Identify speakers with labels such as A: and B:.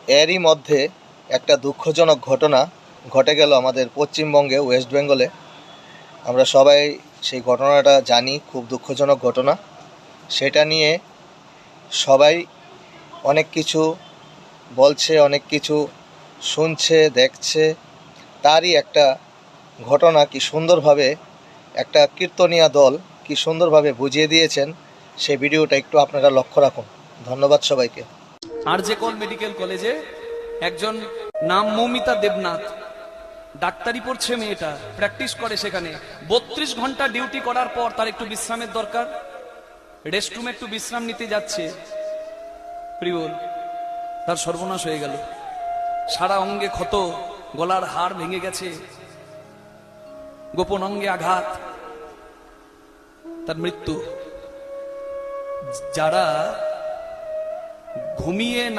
A: এরই মধ্যে একটা দুঃখজনক ঘটনা ঘটে গেল আমাদের পশ্চিমবঙ্গে, ওয়েস্ট বেঙ্গলে। আমরা সবাই সেই ঘটনাটা জানি, খুব দুঃখজনক ঘটনা। সেটা নিয়ে সবাই অনেক কিছু বলছে, অনেক কিছু শুনছে, দেখছে। তারই একটা ঘটনা কি সুন্দরভাবে একটা কীর্তনিয়া দল কি সুন্দরভাবে বুঝিয়ে দিয়েছেন, সেই ভিডিওটা একটু আপনারা লক্ষ্য রাখুন। ধন্যবাদ সবাইকে।
B: আরজে কল মেডিকেল কলেজে একজন নাম মৌমিতা দেবনাথ, ডাক্তারি পড়ছে মেয়েটা, প্র্যাকটিস করে সেখানে। 32 ঘন্টা ডিউটি করার পর তার একটু বিশ্রামের দরকার, রেস্টরুমে একটু বিশ্রাম নিতে যাচ্ছে। প্রিয়ল, তার সর্বনাশ হয়ে গেল। সারা অঙ্গে ক্ষত, গলার হাড় ভেঙে গেছে, গোপন অঙ্গে আঘাত, তার মৃত্যু। যারা ঘুমিয়ে